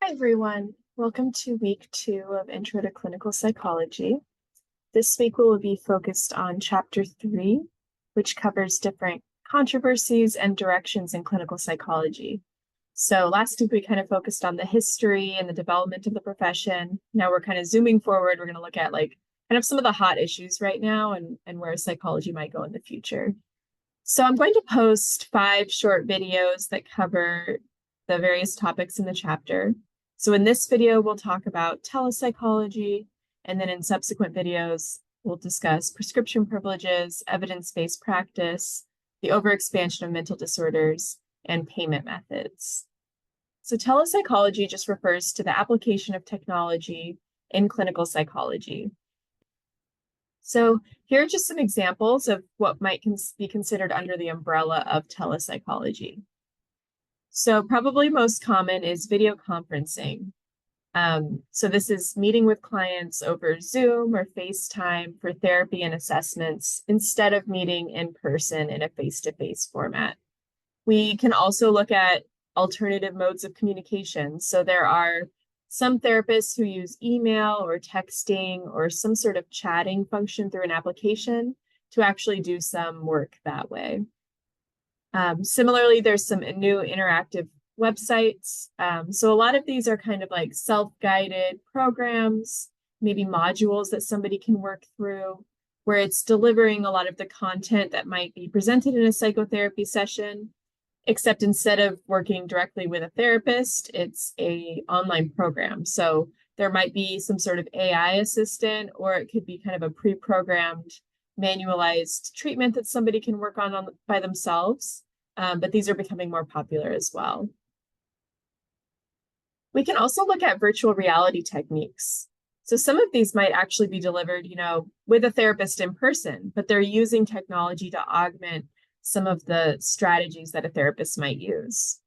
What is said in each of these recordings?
Hi, everyone. Welcome to week 2 of Intro to Clinical Psychology. This week we will be focused on chapter 3, which covers different controversies and directions in clinical psychology. So last week we kind of focused on the history and the development of the profession. Now we're kind of zooming forward. We're going to look at kind of some of the hot issues right now and where psychology might go in the future. So I'm going to post 5 short videos that cover the various topics in the chapter. So in this video, we'll talk about telepsychology, and then in subsequent videos, we'll discuss prescription privileges, evidence-based practice, the overexpansion of mental disorders, and payment methods. So telepsychology just refers to the application of technology in clinical psychology. So here are just some examples of what might be considered under the umbrella of telepsychology. So probably most common is video conferencing. So this is meeting with clients over Zoom or FaceTime for therapy and assessments instead of meeting in person in a face-to-face format. We can also look at alternative modes of communication. So there are some therapists who use email or texting or some sort of chatting function through an application to actually do some work that way. Similarly, there's some new interactive websites. So a lot of these are kind of like self-guided programs, maybe modules that somebody can work through, where it's delivering a lot of the content that might be presented in a psychotherapy session, except instead of working directly with a therapist, it's an online program. So there might be some sort of AI assistant, or it could be kind of a pre-programmed manualized treatment that somebody can work on by themselves. But these are becoming more popular as well. We can also look at virtual reality techniques. So some of these might actually be delivered, with a therapist in person, but they're using technology to augment some of the strategies that a therapist might use.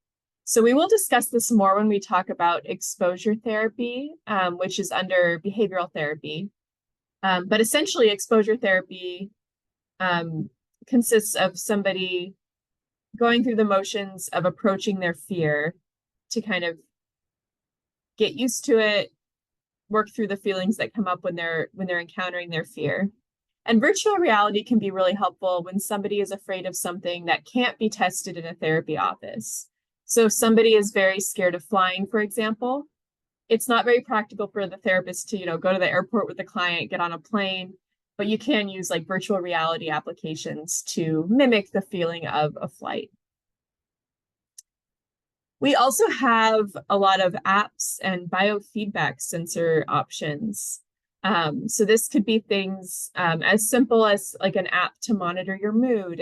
So we will discuss this more when we talk about exposure therapy, which is under behavioral therapy. But essentially, exposure therapy consists of somebody going through the motions of approaching their fear to kind of get used to it, work through the feelings that come up when they're encountering their fear. And virtual reality can be really helpful when somebody is afraid of something that can't be tested in a therapy office. So if somebody is very scared of flying, for example, it's not very practical for the therapist to, go to the airport with the client, get on a plane, but you can use like virtual reality applications to mimic the feeling of a flight. We also have a lot of apps and biofeedback sensor options. So this could be things as simple as like an app to monitor your mood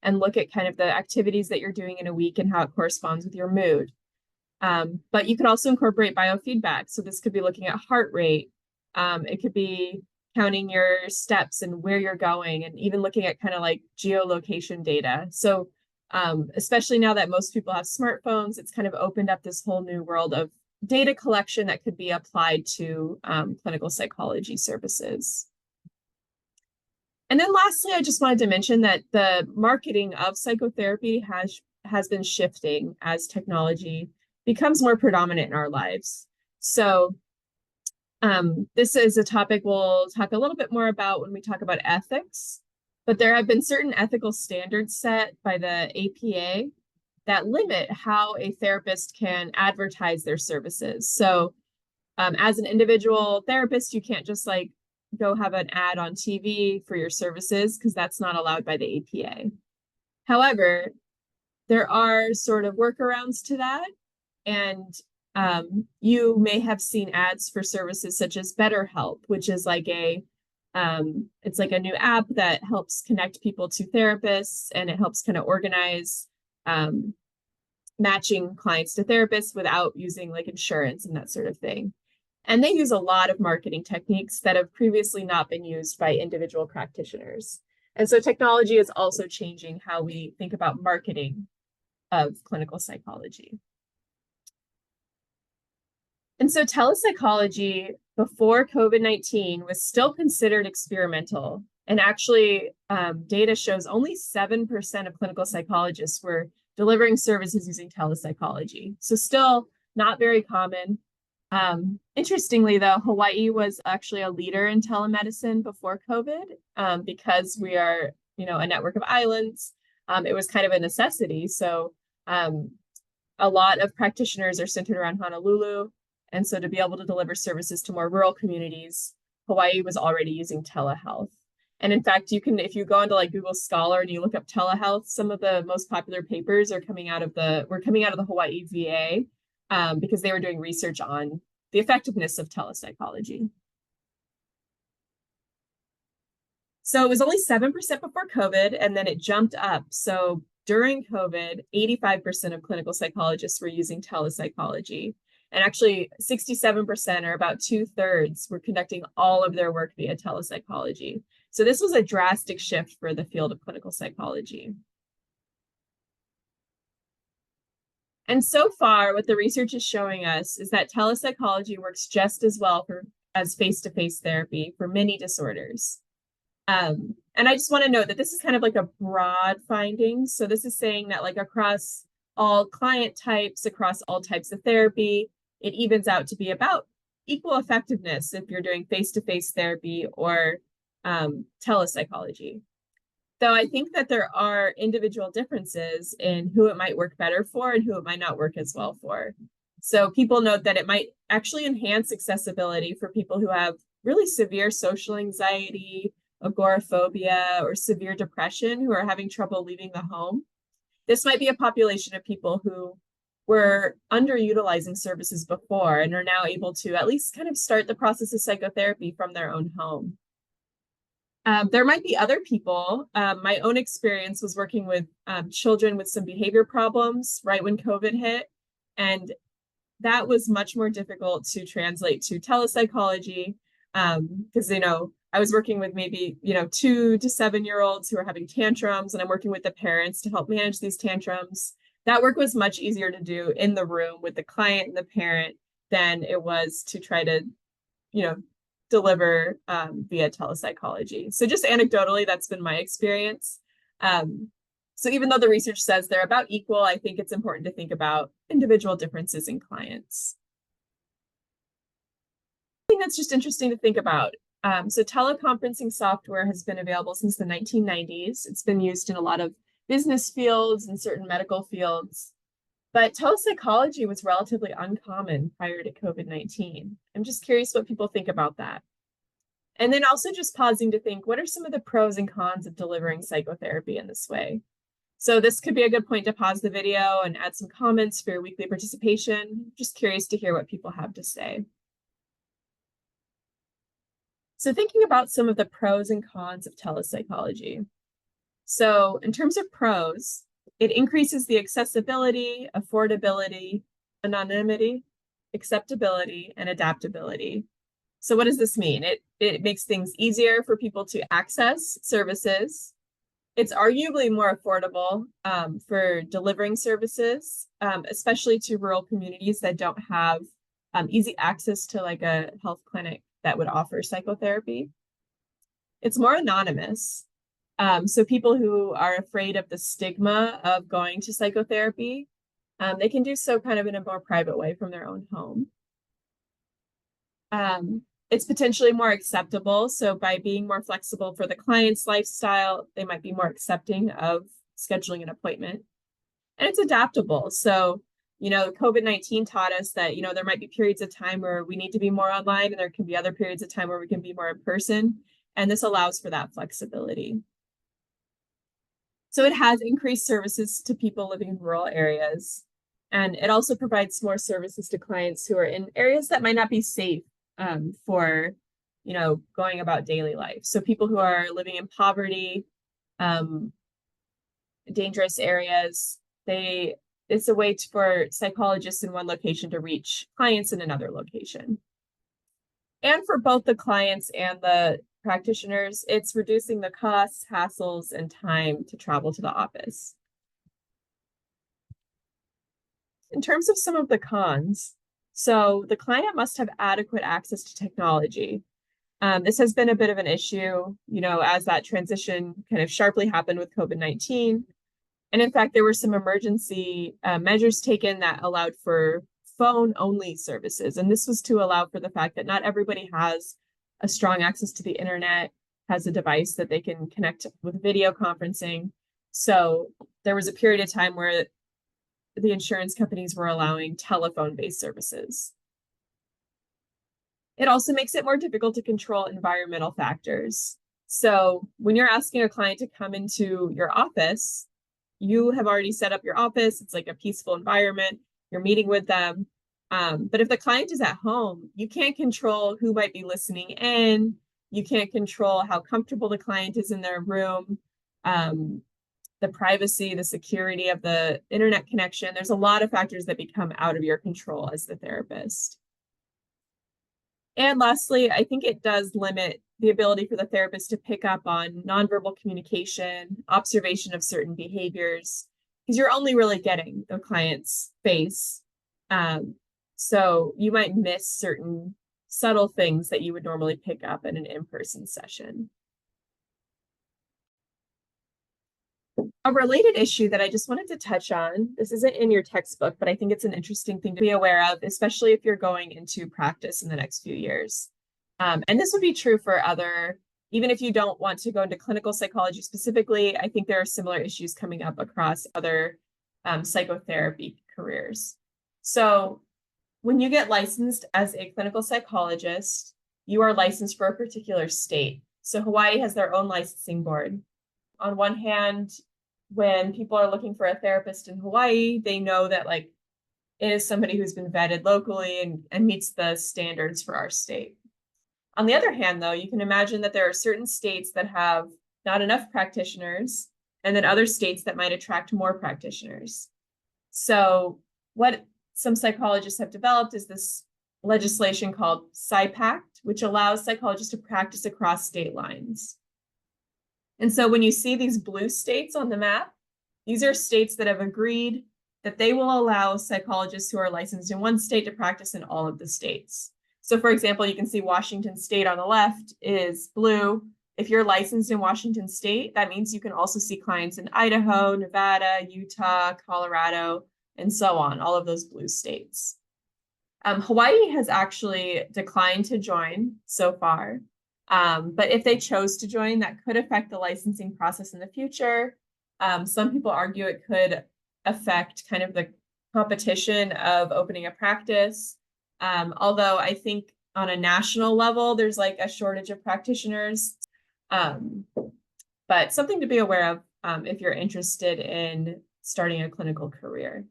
and look at kind of the activities that you're doing in a week and how it corresponds with your mood. But you could also incorporate biofeedback. So this could be looking at heart rate. It could be counting your steps and where you're going, and even looking at kind of like geolocation data. So especially now that most people have smartphones, it's kind of opened up this whole new world of data collection that could be applied to clinical psychology services. And then lastly, I just wanted to mention that the marketing of psychotherapy has been shifting as technology becomes more predominant in our lives. So this is a topic we'll talk a little bit more about when we talk about ethics, but there have been certain ethical standards set by the APA that limit how a therapist can advertise their services. So as an individual therapist, you can't just like go have an ad on TV for your services because that's not allowed by the APA. However, there are sort of workarounds to that. And you may have seen ads for services such as BetterHelp, which is like it's like a new app that helps connect people to therapists, and it helps kind of organize matching clients to therapists without using like insurance and that sort of thing. And they use a lot of marketing techniques that have previously not been used by individual practitioners. And so technology is also changing how we think about marketing of clinical psychology. And so telepsychology before COVID-19 was still considered experimental. And actually, data shows only 7% of clinical psychologists were delivering services using telepsychology. So still not very common. Interestingly, though, Hawaii was actually a leader in telemedicine before COVID, because we are, a network of islands. It was kind of a necessity. So um, a lot of practitioners are centered around Honolulu. And so to be able to deliver services to more rural communities, Hawaii was already using telehealth. And in fact, if you go into like Google Scholar and you look up telehealth, some of the most popular papers were coming out of the Hawaii VA, because they were doing research on the effectiveness of telepsychology. So it was only 7% before COVID, and then it jumped up. So during COVID, 85% of clinical psychologists were using telepsychology. And actually, 67%, or about 2/3, were conducting all of their work via telepsychology. So this was a drastic shift for the field of clinical psychology. And so far, what the research is showing us is that telepsychology works just as well as face-to-face therapy for many disorders. And I just want to note that this is kind of like a broad finding. So this is saying that like across all client types, across all types of therapy, it evens out to be about equal effectiveness if you're doing face-to-face therapy or telepsychology. Though I think that there are individual differences in who it might work better for and who it might not work as well for. So people note that it might actually enhance accessibility for people who have really severe social anxiety, agoraphobia, or severe depression who are having trouble leaving the home. This might be a population of people who were underutilizing services before and are now able to at least kind of start the process of psychotherapy from their own home. There might be other people. My own experience was working with children with some behavior problems right when COVID hit. And that was much more difficult to translate to telepsychology, because, I was working with maybe, 2 to 7-year-olds who are having tantrums, and I'm working with the parents to help manage these tantrums. That work was much easier to do in the room with the client and the parent than it was to try to, deliver via telepsychology. So just anecdotally, that's been my experience. So even though the research says they're about equal, I think it's important to think about individual differences in clients. I think that's just interesting to think about. So teleconferencing software has been available since the 1990s. It's been used in a lot of business fields and certain medical fields. But telepsychology was relatively uncommon prior to COVID-19. I'm just curious what people think about that. And then also just pausing to think, what are some of the pros and cons of delivering psychotherapy in this way? So this could be a good point to pause the video and add some comments for your weekly participation. Just curious to hear what people have to say. So thinking about some of the pros and cons of telepsychology. So in terms of pros, it increases the accessibility, affordability, anonymity, acceptability, and adaptability. So what does this mean? It makes things easier for people to access services. It's arguably more affordable for delivering services, especially to rural communities that don't have easy access to like a health clinic that would offer psychotherapy. It's more anonymous. So people who are afraid of the stigma of going to psychotherapy, they can do so kind of in a more private way from their own home. It's potentially more acceptable. So by being more flexible for the client's lifestyle, they might be more accepting of scheduling an appointment. And it's adaptable. So, COVID-19 taught us that, there might be periods of time where we need to be more online, and there can be other periods of time where we can be more in person. And this allows for that flexibility. So it has increased services to people living in rural areas. And it also provides more services to clients who are in areas that might not be safe for, going about daily life. So people who are living in poverty, dangerous areas, it's a way for psychologists in one location to reach clients in another location. And for both the clients and the practitioners, it's reducing the costs, hassles, and time to travel to the office. In terms of some of the cons, so the client must have adequate access to technology. This has been a bit of an issue, as that transition kind of sharply happened with COVID-19. And in fact, there were some emergency measures taken that allowed for phone-only services. And this was to allow for the fact that not everybody has a strong access to the internet, has a device that they can connect with video conferencing. So there was a period of time where the insurance companies were allowing telephone-based services. It also makes it more difficult to control environmental factors. So when you're asking a client to come into your office, you have already set up your office. It's like a peaceful environment. You're meeting with them. But if the client is at home, you can't control who might be listening in. You can't control how comfortable the client is in their room, the privacy, the security of the internet connection. There's a lot of factors that become out of your control as the therapist. And lastly, I think it does limit the ability for the therapist to pick up on nonverbal communication, observation of certain behaviors, because you're only really getting the client's face. So you might miss certain subtle things that you would normally pick up in an in-person session. A related issue that I just wanted to touch on, this isn't in your textbook, but I think it's an interesting thing to be aware of, especially if you're going into practice in the next few years. And this would be true for other, even if you don't want to go into clinical psychology specifically, I think there are similar issues coming up across other psychotherapy careers. So when you get licensed as a clinical psychologist, you are licensed for a particular state. So Hawaii has their own licensing board. On one hand, when people are looking for a therapist in Hawaii, they know that like it is somebody who's been vetted locally and meets the standards for our state. On the other hand, though, you can imagine that there are certain states that have not enough practitioners, and then other states that might attract more practitioners. So what some psychologists have developed is this legislation called PsyPact, which allows psychologists to practice across state lines. And so when you see these blue states on the map, these are states that have agreed that they will allow psychologists who are licensed in one state to practice in all of the states. So for example, you can see Washington State on the left is blue. If you're licensed in Washington State, that means you can also see clients in Idaho, Nevada, Utah, Colorado, and so on, all of those blue states. Hawaii has actually declined to join so far. But if they chose to join, that could affect the licensing process in the future. Some people argue it could affect kind of the competition of opening a practice. Although I think on a national level, there's like a shortage of practitioners. But something to be aware of if you're interested in starting a clinical career.